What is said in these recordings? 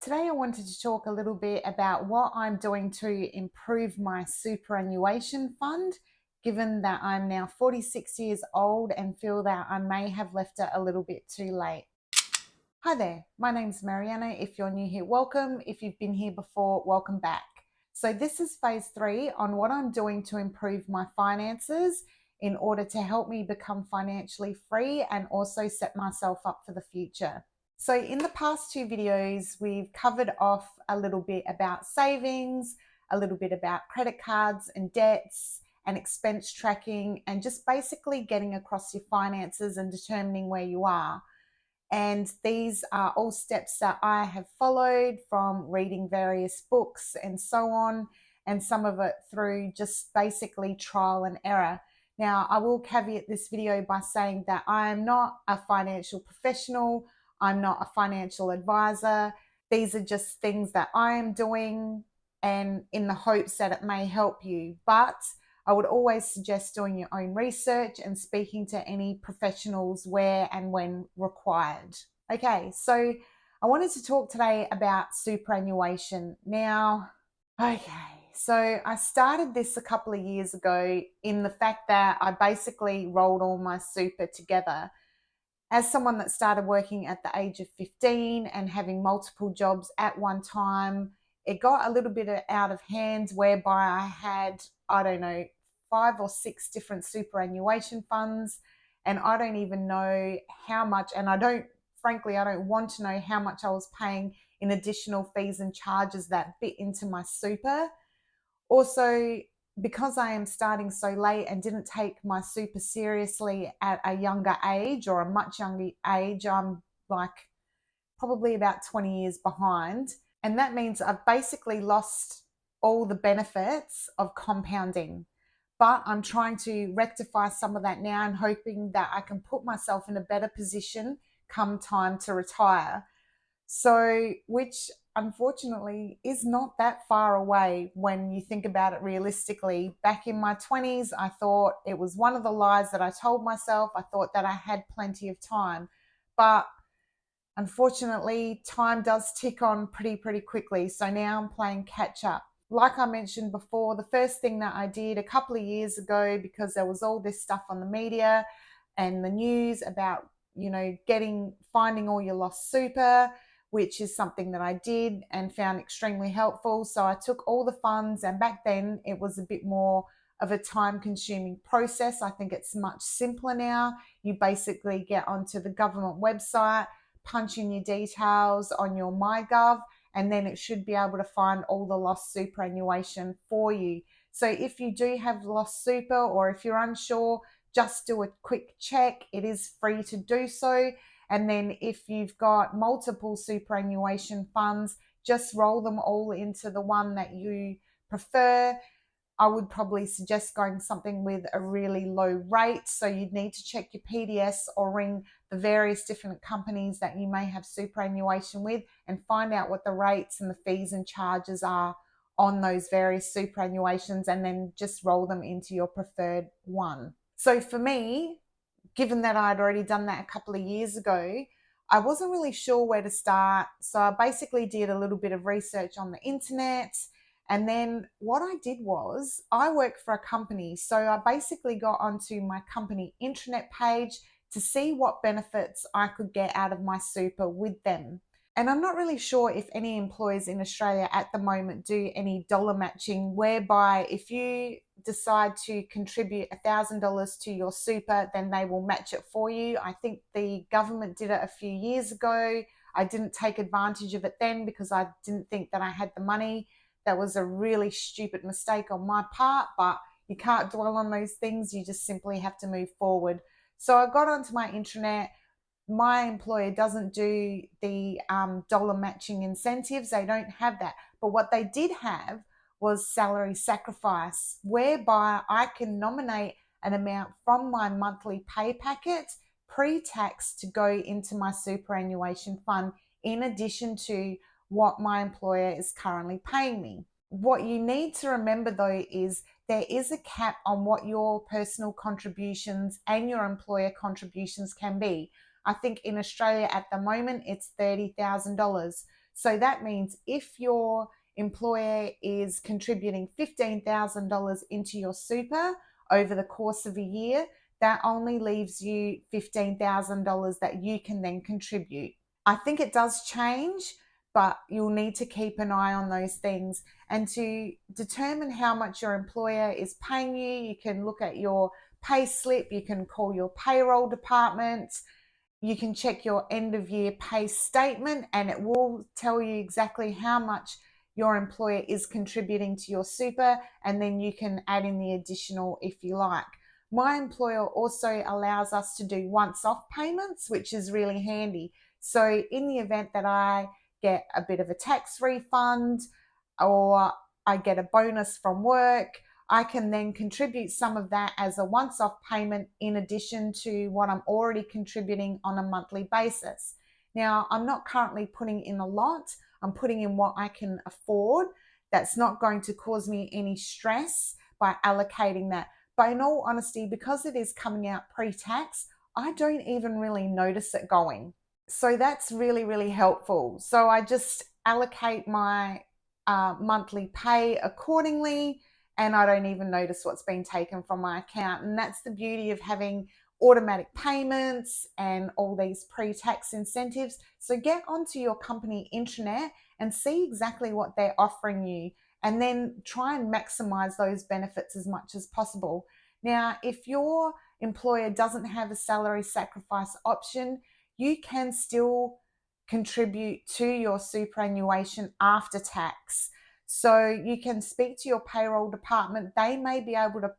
Today I wanted to talk a little bit about what I'm doing to improve my superannuation fund, given that I'm now 46 years old and feel that I may have left it a little bit too late. Hi there, my name's Mariana. If you're new here, welcome. If you've been here before, welcome back. So this is phase 3 on what I'm doing to improve my finances in order to help me become financially free and also set myself up for the future. So in the past 2 videos, we've covered off a little bit about savings, a little bit about credit cards and debts and expense tracking, and just basically getting across your finances and determining where you are. And these are all steps that I have followed from reading various books and so on, and some of it through just basically trial and error. Now, I will caveat this video by saying that I am not a financial professional. I'm not a financial advisor. These are just things that I am doing and in the hopes that it may help you. But I would always suggest doing your own research and speaking to any professionals where and when required. Okay, so I wanted to talk today about superannuation. Now, so I started this a couple of years ago in the fact that I basically rolled all my super together. As someone that started working at the age of 15 and having multiple jobs at one time, it got a little bit out of hand whereby I had, I don't know, 5 or 6 different superannuation funds, and I don't even know how much, and frankly, I don't want to know how much I was paying in additional fees and charges that bit into my super. Also, because I am starting so late and didn't take my super seriously at a younger age or a much younger age, I'm like probably about 20 years behind. And that means I've basically lost all the benefits of compounding. But I'm trying to rectify some of that now and hoping that I can put myself in a better position come time to retire. So, which unfortunately is not that far away when you think about it realistically. Back in my 20s, I thought it was one of the lies that I told myself. I thought that I had plenty of time. But unfortunately, time does tick on pretty quickly. So now I'm playing catch up. Like I mentioned before, the first thing that I did a couple of years ago, because there was all this stuff on the media and the news about, finding all your lost super, which is something that I did and found extremely helpful. So I took all the funds, and back then it was a bit more of a time consuming process. I think it's much simpler now. You basically get onto the government website, punch in your details on your MyGov, and then it should be able to find all the lost superannuation for you. So if you do have lost super, or if you're unsure, just do a quick check. It is free to do so. And then if you've got multiple superannuation funds, just roll them all into the one that you prefer. I would probably suggest going something with a really low rate. So you'd need to check your PDS or ring the various different companies that you may have superannuation with and find out what the rates and the fees and charges are on those various superannuations, and then just roll them into your preferred one. So for me, given that I'd already done that a couple of years ago, I wasn't really sure where to start. So I basically did a little bit of research on the internet. And then what I did was I work for a company. So I basically got onto my company intranet page to see what benefits I could get out of my super with them. And I'm not really sure if any employers in Australia at the moment do any dollar matching, whereby if you decide to contribute $1,000 to your super, then they will match it for you. I think the government did it a few years ago. I didn't take advantage of it then because I didn't think that I had the money. That was a really stupid mistake on my part, but you can't dwell on those things. You just simply have to move forward. So I got onto my intranet. My employer doesn't do the dollar matching incentives. They don't have that. But what they did have was salary sacrifice, whereby I can nominate an amount from my monthly pay packet pre-tax to go into my superannuation fund in addition to what my employer is currently paying me. What you need to remember though is there is a cap on what your personal contributions and your employer contributions can be. I think in Australia at the moment it's $30,000. So that means if your employer is contributing $15,000 into your super over the course of a year, that only leaves you $15,000 that you can then contribute. I think it does change, but you'll need to keep an eye on those things. And to determine how much your employer is paying you, you can look at your pay slip, you can call your payroll department, you can check your end of year pay statement, and it will tell you exactly how much your employer is contributing to your super, and then you can add in the additional if you like. My employer also allows us to do once-off payments, which is really handy. So in the event that I get a bit of a tax refund or I get a bonus from work, I can then contribute some of that as a once-off payment in addition to what I'm already contributing on a monthly basis. Now, I'm not currently putting in a lot. I'm putting in what I can afford. That's not going to cause me any stress by allocating that. But in all honesty, because it is coming out pre-tax, I don't even really notice it going. So that's really, really helpful. So I just allocate my monthly pay accordingly, and I don't even notice what's been taken from my account. And that's the beauty of having automatic payments and all these pre-tax incentives. So get onto your company intranet and see exactly what they're offering you, and then try and maximize those benefits as much as possible. Now, if your employer doesn't have a salary sacrifice option, you can still contribute to your superannuation after tax. So you can speak to your payroll department. They may be able to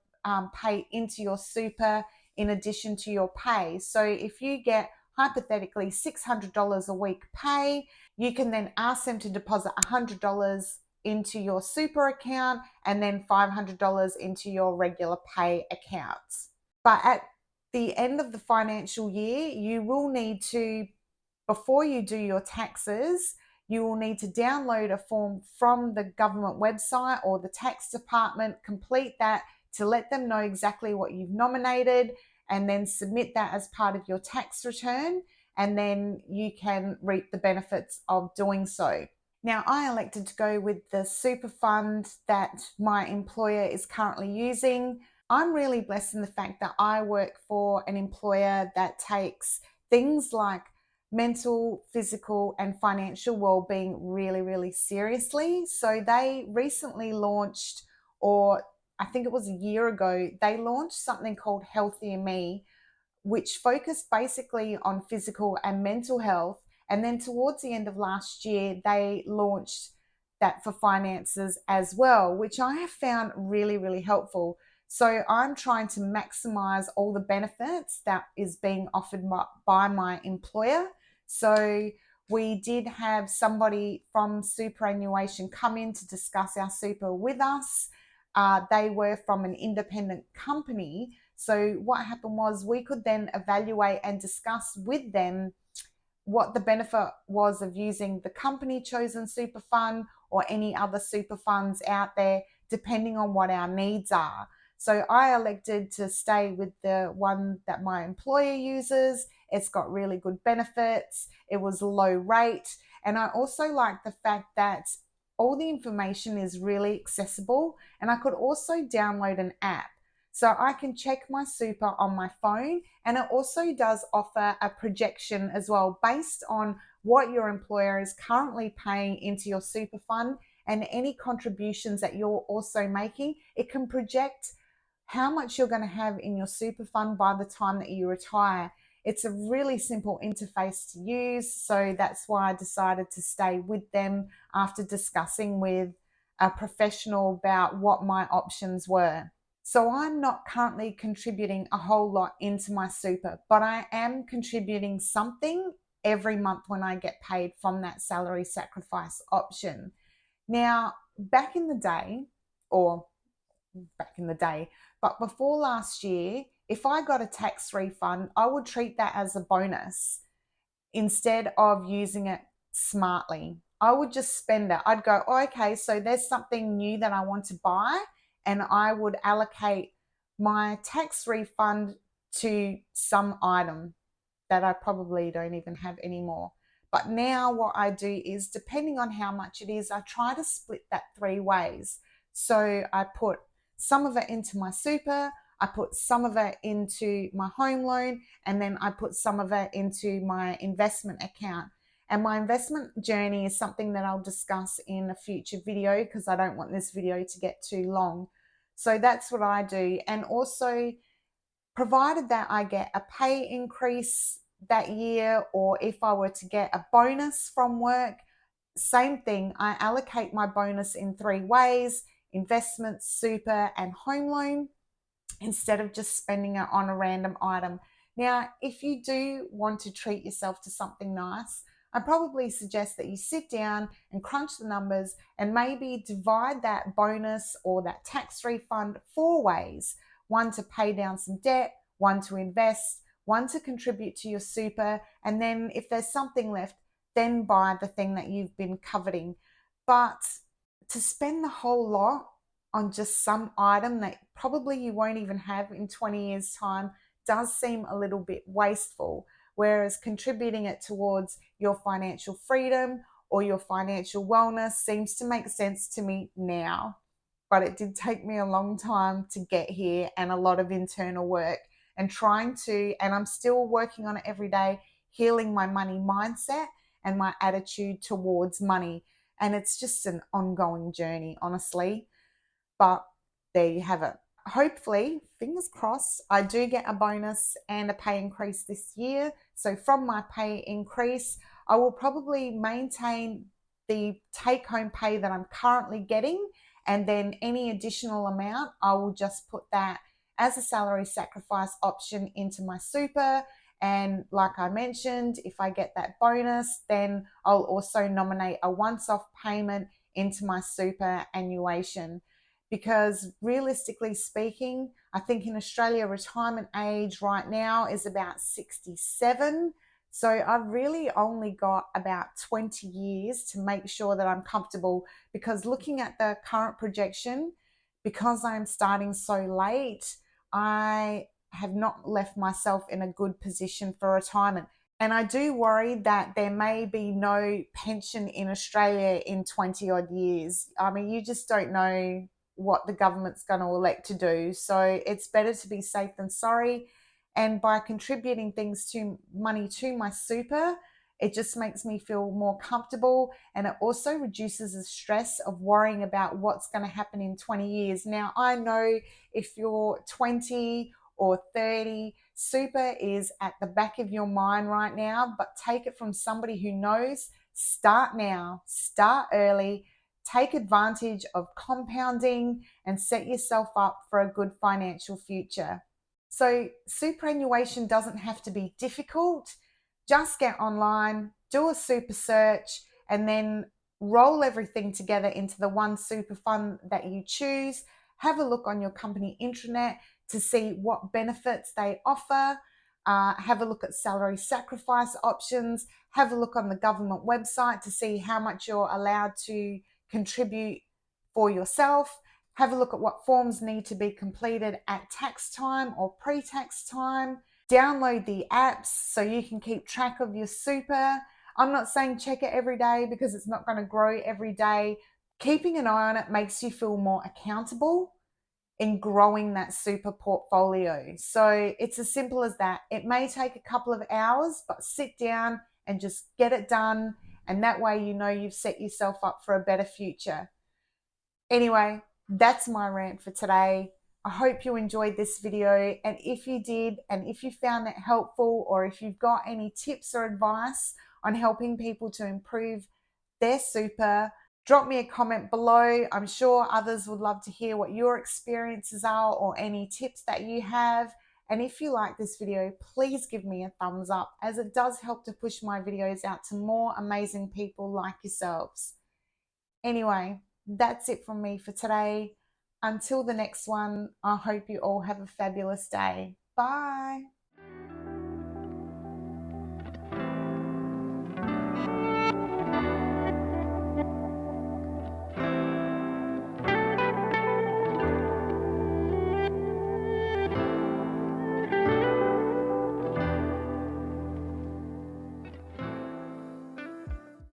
pay into your super in addition to your pay. So if you get hypothetically $600 a week pay, you can then ask them to deposit $100 into your super account and then $500 into your regular pay accounts. But at the end of the financial year, you will need to, before you do your taxes, you will need to download a form from the government website or the tax department, complete that to let them know exactly what you've nominated, and then submit that as part of your tax return, and then you can reap the benefits of doing so. Now, I elected to go with the super fund that my employer is currently using. I'm really blessed in the fact that I work for an employer that takes things like mental, physical, and financial well-being really, really seriously. So they recently launched, or I think it was a year ago, they launched something called Healthier Me, which focused basically on physical and mental health. And then towards the end of last year, they launched that for finances as well, which I have found really, really helpful. So I'm trying to maximize all the benefits that is being offered by my employer. So we did have somebody from superannuation come in to discuss our super with us. They were from an independent company. So what happened was we could then evaluate and discuss with them what the benefit was of using the company chosen super fund or any other super funds out there, depending on what our needs are. So I elected to stay with the one that my employer uses. It's got really good benefits. It was low rate. And I also like the fact that all the information is really accessible, and I could also download an app. So I can check my super on my phone, and it also does offer a projection as well based on what your employer is currently paying into your super fund and any contributions that you're also making. It can project how much you're going to have in your super fund by the time that you retire. It's a really simple interface to use, so that's why I decided to stay with them after discussing with a professional about what my options were. So I'm not currently contributing a whole lot into my super, but I am contributing something every month when I get paid from that salary sacrifice option. Now, back in the day, or back in the day, but before last year, if I got a tax refund, I would treat that as a bonus instead of using it smartly. I would just spend it. I'd go, oh, okay, so there's something new that I want to buy, and I would allocate my tax refund to some item that I probably don't even have anymore. But now what I do is, depending on how much it is, I try to split that 3 ways. So I put some of it into my super, I put some of it into my home loan, and then I put some of it into my investment account. And my investment journey is something that I'll discuss in a future video, because I don't want this video to get too long. So that's what I do. And also, provided that I get a pay increase that year, or if I were to get a bonus from work, same thing. I allocate my bonus in 3 ways: investments, super, and home loan, instead of just spending it on a random item. Now, if you do want to treat yourself to something nice, I probably suggest that you sit down and crunch the numbers and maybe divide that bonus or that tax refund 4 ways: one to pay down some debt, one to invest, one to contribute to your super, and then if there's something left, then buy the thing that you've been coveting. But to spend the whole lot on just some item that probably you won't even have in 20 years' time does seem a little bit wasteful. Whereas contributing it towards your financial freedom or your financial wellness seems to make sense to me now. But it did take me a long time to get here, and a lot of internal work, and I'm still working on it every day, healing my money mindset and my attitude towards money. And it's just an ongoing journey, honestly. But there you have it. Hopefully, fingers crossed, I do get a bonus and a pay increase this year. So from my pay increase, I will probably maintain the take home pay that I'm currently getting, and then any additional amount, I will just put that as a salary sacrifice option into my super. And like I mentioned, if I get that bonus, then I'll also nominate a once-off payment into my superannuation. Because realistically speaking, I think in Australia, retirement age right now is about 67. So I've really only got about 20 years to make sure that I'm comfortable, because looking at the current projection, because I'm starting so late, I have not left myself in a good position for retirement. And I do worry that there may be no pension in Australia in 20 odd years. I mean, you just don't know what the government's going to elect to do. So it's better to be safe than sorry. And by contributing money to my super, it just makes me feel more comfortable, and it also reduces the stress of worrying about what's going to happen in 20 years. Now, I know if you're 20 or 30, super is at the back of your mind right now, but take it from somebody who knows. Start now, start early, take advantage of compounding, and set yourself up for a good financial future. So superannuation doesn't have to be difficult. Just get online, do a super search, and then roll everything together into the one super fund that you choose. Have a look on your company intranet to see what benefits they offer. Have a look at salary sacrifice options. Have a look on the government website to see how much you're allowed to contribute for yourself. Have a look at what forms need to be completed at tax time or pre-tax time. Download the apps so you can keep track of your super. I'm not saying check it every day, because it's not going to grow every day. Keeping an eye on it makes you feel more accountable in growing that super portfolio. So it's as simple as that. It may take a couple of hours, but sit down and just get it done. And that way, you know you've set yourself up for a better future. Anyway, that's my rant for today. I hope you enjoyed this video. And if you did, and if you found it helpful, or if you've got any tips or advice on helping people to improve their super, drop me a comment below. I'm sure others would love to hear what your experiences are or any tips that you have. And if you like this video, please give me a thumbs up, as it does help to push my videos out to more amazing people like yourselves. Anyway, that's it from me for today. Until the next one, I hope you all have a fabulous day. Bye.